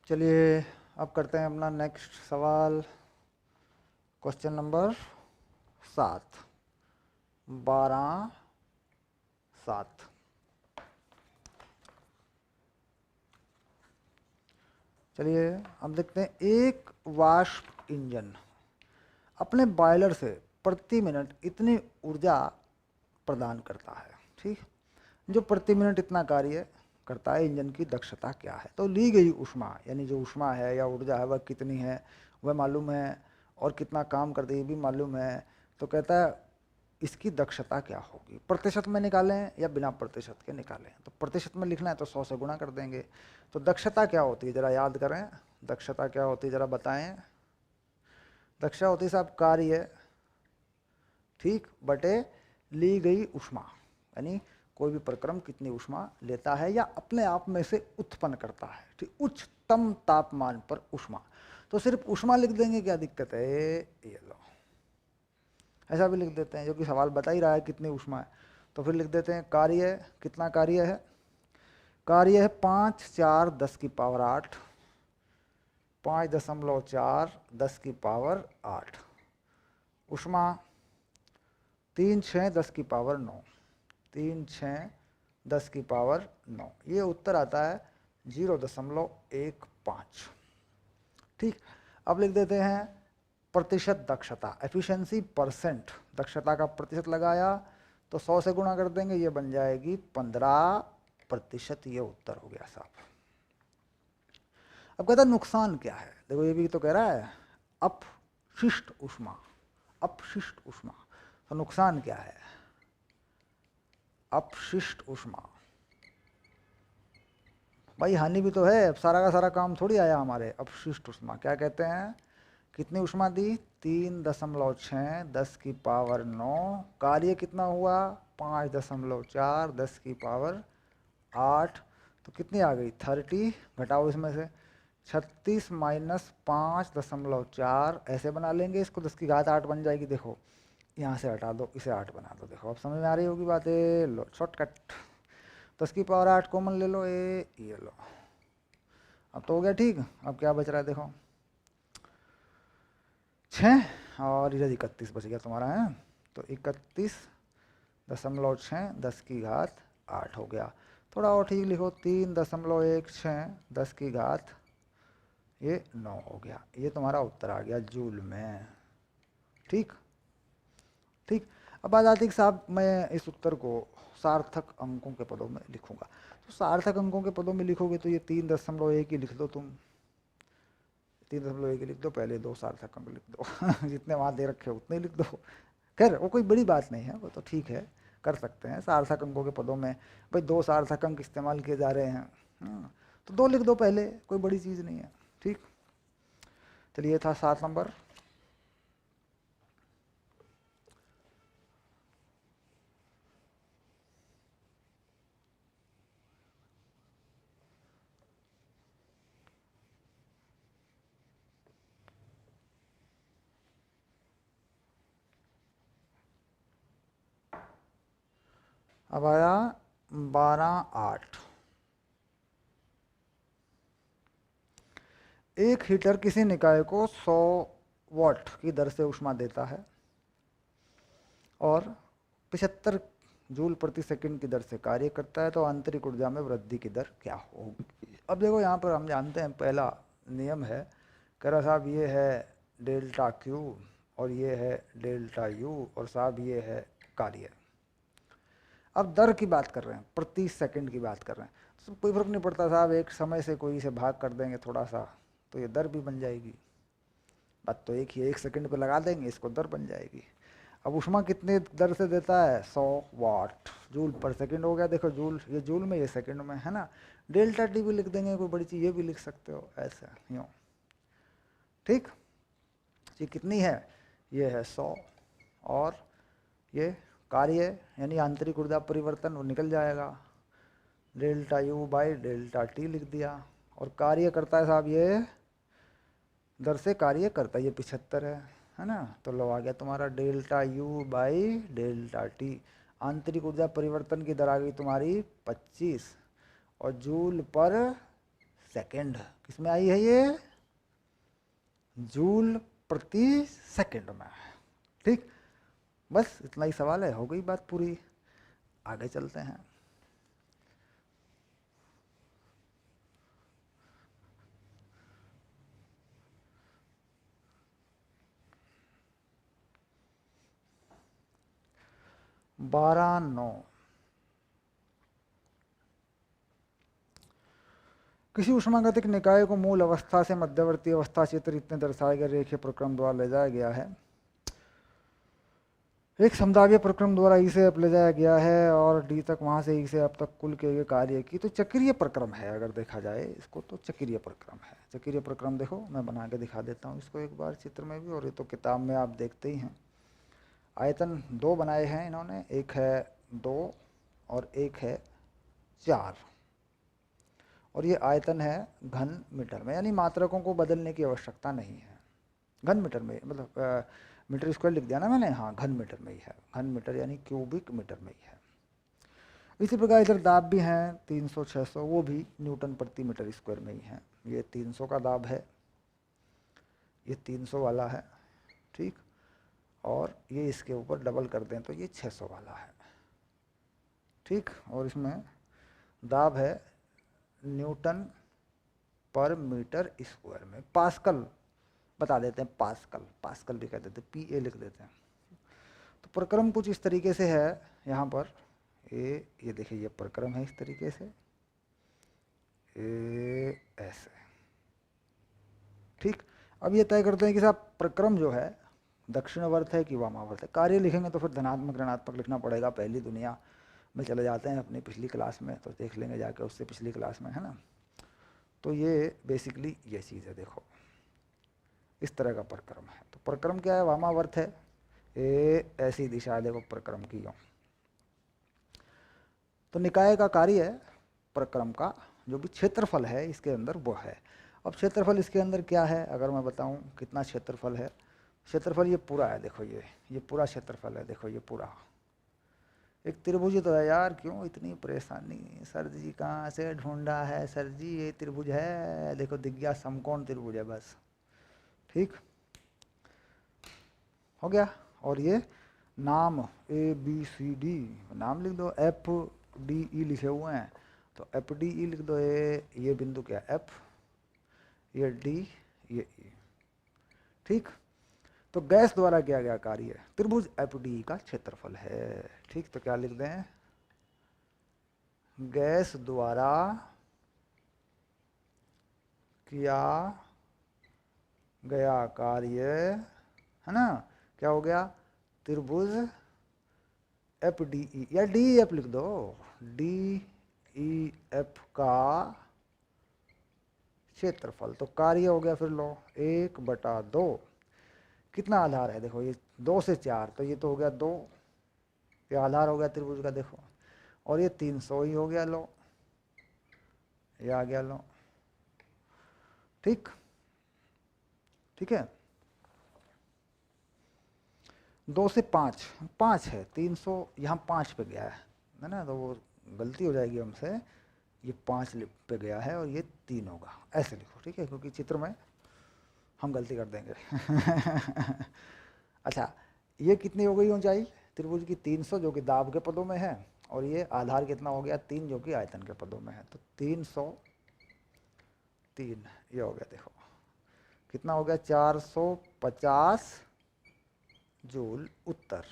चलिए अब करते हैं अपना नेक्स्ट सवाल। Question number 7, 12/7। चलिए अब देखते हैं। एक वाष्प इंजन अपने बॉयलर से प्रति मिनट इतनी ऊर्जा प्रदान करता है। ठीक, जो प्रति मिनट इतना कार्य करता है, इंजन की दक्षता क्या है? तो ली गई ऊष्मा, यानी जो ऊष्मा है या ऊर्जा है वह कितनी है वह मालूम है, और कितना काम करती है ये भी मालूम है। तो कहता है इसकी दक्षता क्या होगी, प्रतिशत में निकालें या बिना प्रतिशत के निकालें। तो प्रतिशत में लिखना है तो 100 से गुणा कर देंगे। तो दक्षता क्या होती है जरा याद करें, दक्षता क्या होती है जरा बताएं। दक्षता होती है साहब कार्य, ठीक, बटे ली गई ऊष्मा, यानी कोई भी प्रक्रम कितनी ऊष्मा लेता है या अपने आप में से उत्पन्न करता है। ठीक, उच्चतम तापमान पर ऊष्मा। तो सिर्फ ऊष्मा लिख देंगे, क्या दिक्कत है? ये लो, ऐसा भी लिख देते हैं, जो कि सवाल बता ही रहा है कितनी ऊष्मा है। तो फिर लिख देते हैं कार्य, कितना कार्य है? कार्य है 5 4 10 की पावर 8, 5.4 10 की पावर 8। ऊष्मा 3 6 10 की पावर 9, 3 6 10 की पावर 9। ये उत्तर आता है 0.15। ठीक, अब लिख देते हैं प्रतिशत दक्षता, एफिशिएंसी परसेंट। दक्षता का प्रतिशत लगाया तो 100 से गुणा कर देंगे, ये बन जाएगी 15%। ये उत्तर हो गया साहब। अब कहता है नुकसान क्या है। देखो ये भी तो कह रहा है अपशिष्ट ऊष्मा, अपशिष्ट ऊष्मा। तो नुकसान क्या है? अपशिष्ट ऊष्मा, भाई हानि भी तो है, अब सारा का सारा काम थोड़ी आया हमारे। अपशिष्ट ऊष्मा क्या कहते हैं? कितनी ऊष्मा दी? 3.6 10 की पावर 9। कार्य कितना हुआ? 5.4 10 की पावर 8। तो कितनी आ गई? 30। घटाओ इसमें से 36 माइनस 5.4, ऐसे बना लेंगे इसको, 10 की घात 8 बन जाएगी। देखो यहाँ से हटा दो, इसे 8 बना दो। देखो अब समझ में आ रही होगी बात। लो शॉर्टकट, 10 की पावर 8 कॉमन ले लो, ये लो। अब तो हो गया ठीक। अब क्या बच रहा है देखो, 6 और इधर 31 बच गया तुम्हारा है। तो 31.6 10 की घात 8 हो गया। थोड़ा और ठीक लिखो, 3.16 10 की घात ये 9 हो गया। ये तुम्हारा उत्तर आ गया जूल में। ठीक ठीक। अब बात आती है कि साहब मैं इस उत्तर को सार्थक अंकों के पदों में लिखूंगा। तो सार्थक अंकों के पदों में लिखोगे तो ये 3.1 ही लिख दो तुम, 3.1 लिख दो, पहले 2 सार्थक अंक लिख दो जितने वहाँ दे रखे हो उतने लिख दो। खैर वो कोई बड़ी बात नहीं है, वो तो ठीक है, कर सकते हैं सार्थक अंकों के पदों में। भाई 2 सार्थक अंक इस्तेमाल किए जा रहे हैं, तो 2 लिख दो पहले, कोई बड़ी चीज़ नहीं है। ठीक, चलिए ये था 7 नंबर। अब आया 12/8। एक हीटर किसी निकाय को 100 वाट की दर से ऊष्मा देता है और 75 जूल प्रति सेकंड की दर से कार्य करता है। तो आंतरिक ऊर्जा में वृद्धि की दर क्या होगी? अब देखो यहाँ पर हम जानते हैं पहला नियम है, कह रहा साहब ये है डेल्टा क्यू और ये है डेल्टा यू, और साहब ये है कार्य। अब दर की बात कर रहे हैं, प्रति सेकंड की बात कर रहे हैं, तो कोई फर्क नहीं पड़ता साहब, एक समय से कोई से भाग कर देंगे थोड़ा सा तो ये दर भी बन जाएगी। बात तो एक ही, 1 सेकंड पे लगा देंगे इसको, दर बन जाएगी। अब ऊष्मा कितने दर से देता है? 100 वाट, जूल पर सेकंड हो गया। देखो जूल, ये जूल में, ये सेकंड में है ना। डेल्टा टी भी लिख देंगे, कोई बड़ी चीज़, ये भी लिख सकते हो ऐसा यूँ। ठीक, ये कितनी है? ये है 100, और ये कार्य यानी आंतरिक ऊर्जा परिवर्तन वो निकल जाएगा, delta U by delta T लिख दिया। और कार्य करता है साहब ये दर से कार्य करता है, ये 75 है ना। तो लो आ गया तुम्हारा delta U by delta T. आंतरिक ऊर्जा परिवर्तन की दर आ गई तुम्हारी 25, और जूल पर सेकंड। किसमें आई है ये? जूल प्रति सेकंड में। ठीक, बस इतना ही सवाल है, हो गई बात पूरी। आगे चलते हैं। बारह नौ। किसी उष्मागतिक निकाय को मूल अवस्था से मध्यवर्ती अवस्था क्षेत्र इतने दर्शाए गए रेखीय प्रक्रम द्वारा ले जाया गया है। एक समदागीय प्रक्रम द्वारा ई से अप ले जाया गया है और डी तक, वहां से ई से अप तक कुल के कार्य की। तो चक्रीय प्रक्रम है, अगर देखा जाए इसको तो चक्रीय प्रक्रम है। चक्रीय प्रक्रम देखो, मैं बना के दिखा देता हूँ इसको एक बार चित्र में भी, और ये तो किताब में आप देखते ही हैं। आयतन दो बनाए हैं इन्होंने, एक है 2 और एक है 4, और ये आयतन है घन मीटर में, यानी मात्रकों को बदलने की आवश्यकता नहीं है। घन मीटर में, मतलब मीटर स्क्वायर लिख दिया ना मैंने, हाँ घन मीटर में ही है। घन मीटर यानी क्यूबिक मीटर में ही है। इसी प्रकार इधर दाब भी हैं 300 600, वो भी न्यूटन प्रति मीटर स्क्वायर में ही है। ये 300 का दाब है, ये 300 वाला है, ठीक, और ये इसके ऊपर डबल कर दें तो ये 600 वाला है, ठीक। और इसमें दाब है न्यूटन पर मीटर स्क्वायर में। पास्कल बता देते हैं, पास्कल, पास्कल भी कह देते हैं, पी ए लिख देते हैं। तो प्रक्रम कुछ इस तरीके से है यहाँ पर। ये देखिए, ये प्रक्रम है इस तरीके से, ऐसे, ठीक। अब ये तय करते हैं कि साहब प्रक्रम जो है दक्षिणावर्त है कि वामावर्त है। कार्य लिखेंगे तो फिर धनात्मक ऋणात्मक लिखना पड़ेगा। पहली दुनिया में चले जाते हैं अपनी पिछली क्लास में, तो देख लेंगे जाके उससे पिछली क्लास में, है ना। तो ये बेसिकली ये चीज़ है, देखो इस तरह का प्रक्रम है। तो प्रक्रम क्या है? वामावर्त है, ऐसी दिशा है, देखो प्रक्रम की यूं। तो निकाय का कार्य है प्रक्रम का, जो भी क्षेत्रफल है इसके अंदर वो है। अब क्षेत्रफल इसके अंदर क्या है, अगर मैं बताऊं कितना क्षेत्रफल है। क्षेत्रफल ये पूरा है, देखो ये पूरा क्षेत्रफल है, देखो ये पूरा। एक त्रिभुज तो है यार, क्यों इतनी परेशानी सर जी, कहाँ से ढूंढा है सर जी? ये त्रिभुज है, देखो दिख गया, समकोण त्रिभुज है, बस, ठीक हो गया। और ये नाम ABCD नाम लिख दो, FDE लिखे हुए हैं तो FDE लिख दो। ये बिंदु क्या, F, ये D, ये E, ठीक। तो गैस द्वारा किया गया कार्य त्रिभुज FDE का क्षेत्रफल है, ठीक। तो क्या लिख दें? गैस द्वारा किया गया कार्य, है ना, क्या हो गया? त्रिभुज FDE या DEF लिख दो, DEF का क्षेत्रफल। तो कार्य हो गया, फिर लो 1/2। कितना आधार है? देखो ये 2 से 4, तो ये तो हो गया 2, ये आधार हो गया त्रिभुज का, देखो। और ये 300 ही हो गया, लो ये आ गया, लो, ठीक, ठीक है। 2 से 5, 5 है, 300 यहाँ 5 पे गया है ना, तो वो गलती हो जाएगी हमसे। ये 5 पे गया है और ये 3 होगा, ऐसे लिखो, ठीक है, क्योंकि चित्र में हम गलती कर देंगे। अच्छा, ये कितनी हो गई ऊंचाई त्रिभुज की? 300, जो कि दाब के पदों में है, और ये आधार कितना हो गया? 3, जो कि आयतन के पदों में है। तो 303 ये हो गया, देखो कितना हो गया? 450 जूल उत्तर,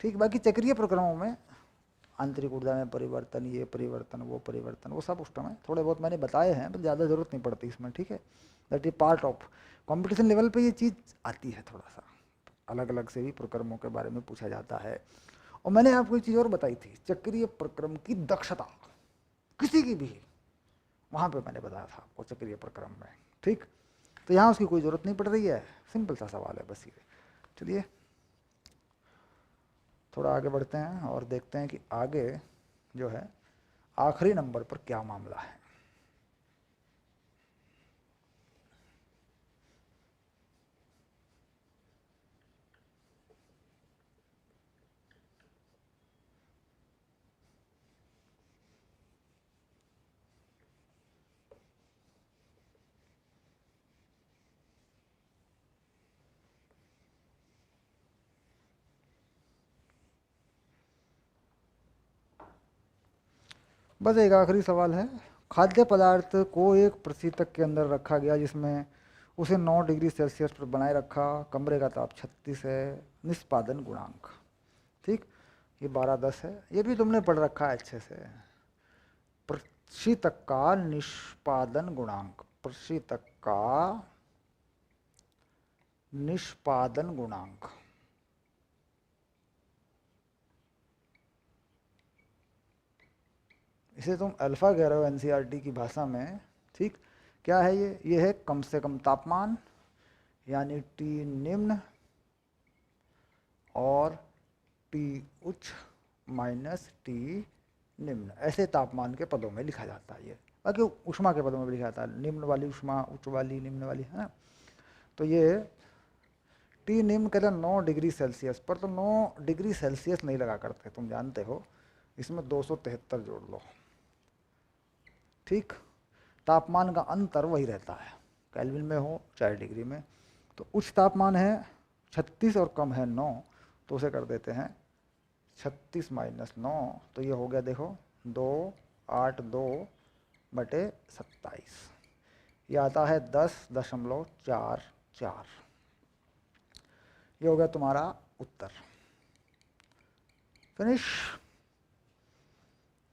ठीक। बाकी चक्रीय प्रक्रमों में आंतरिक ऊर्जा में परिवर्तन, ये परिवर्तन, वो परिवर्तन, वो सब उस समय थोड़े बहुत मैंने बताए हैं, तो ज़्यादा ज़रूरत नहीं पड़ती इसमें, ठीक है। That is part of competition level पे ये चीज़ आती है, थोड़ा सा अलग अलग से भी प्रक्रमों के बारे में पूछा जाता है। और मैंने आपको एक चीज़ और बताई थी, चक्रीय प्रक्रम की दक्षता किसी की भी, वहाँ पे मैंने बताया था आपको चक्रीय प्रक्रम में, ठीक। तो यहाँ उसकी कोई ज़रूरत नहीं पड़ रही है, सिंपल सा सवाल है बस ये। चलिए थोड़ा आगे बढ़ते हैं और देखते हैं कि आगे जो है आखिरी नंबर पर क्या मामला है। बस एक आखिरी सवाल है। खाद्य पदार्थ को एक प्रशीतक के अंदर रखा गया जिसमें उसे 9 डिग्री सेल्सियस पर बनाए रखा, कमरे का ताप 36 है, निष्पादन गुणांक। ठीक, ये 12-10 है, ये भी तुमने पढ़ रखा है अच्छे से। प्रशीतक का निष्पादन गुणांक, प्रशीतक का निष्पादन गुणांक। इसे तुम अल्फा कह रहे हो एनसीईआरटी की भाषा में। ठीक, क्या है ये है कम से कम तापमान यानी टी निम्न और टी उच्च माइनस टी निम्न, ऐसे तापमान के पदों में लिखा जाता है। ये बाकी ऊष्मा के पदों में भी लिखा जाता है, निम्न वाली ऊष्मा, उच्च वाली, निम्न वाली, है ना। तो ये टी निम्न कहते हैं 9 डिग्री सेल्सियस पर, तो 9 डिग्री सेल्सियस नहीं लगा करते, तुम जानते हो, इसमें 273 जोड़ लो। ठीक, तापमान का अंतर वही रहता है, केल्विन में हो चाहे डिग्री में। तो उच्च तापमान है 36 और कम है 9, तो उसे कर देते हैं 36 माइनस 9, तो ये हो गया देखो 282/27, ये आता है 10.44। ये हो गया तुम्हारा उत्तर। फिनिश।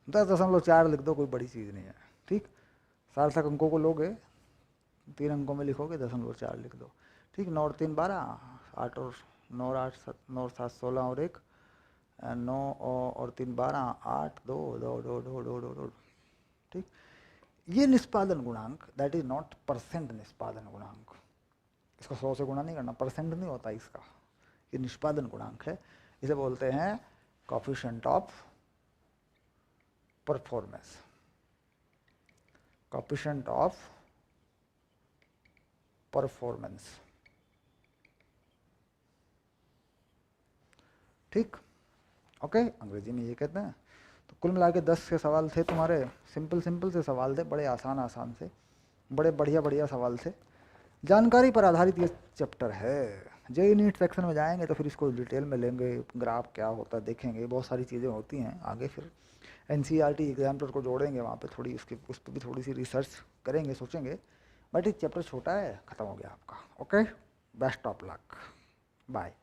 10.4 लिख दो, कोई बड़ी चीज़ नहीं है। ठीक, सार्थक अंकों को लोगे 3 अंकों में लिखोगे, 10.4 लिख दो। ठीक, 9 और 3 12, 8 और 9 और 8 9 और 7 16 और 1 9 और 3 12, 8 2 2 2 2 2 2 2। ठीक, ये निष्पादन गुणांक, दैट इज नॉट परसेंट निष्पादन गुणांक, इसको 100 से गुणा नहीं करना, परसेंट नहीं होता इसका, ये निष्पादन गुणांक है। इसे बोलते हैं coefficient of performance, coefficient of performance. ठीक, ओके, अंग्रेजी में ये कहते हैं। तो कुल मिला के 10 के सवाल थे तुम्हारे, सिंपल सिंपल से सवाल थे, बड़े आसान आसान से, बड़े बढ़िया बढ़िया सवाल थे, जानकारी पर आधारित ये चैप्टर है। जेईई नीट सेक्शन में जाएंगे तो फिर इसको डिटेल में लेंगे, ग्राफ क्या होता है देखेंगे, बहुत सारी चीज़ें होती हैं आगे। फिर एनसीईआरटी एग्जाम्पलर को जोड़ेंगे वहाँ पे, थोड़ी उसकी उस पर भी थोड़ी सी रिसर्च करेंगे, सोचेंगे। बट एक चैप्टर छोटा है, ख़त्म हो गया आपका। Okay, best of luck, bye.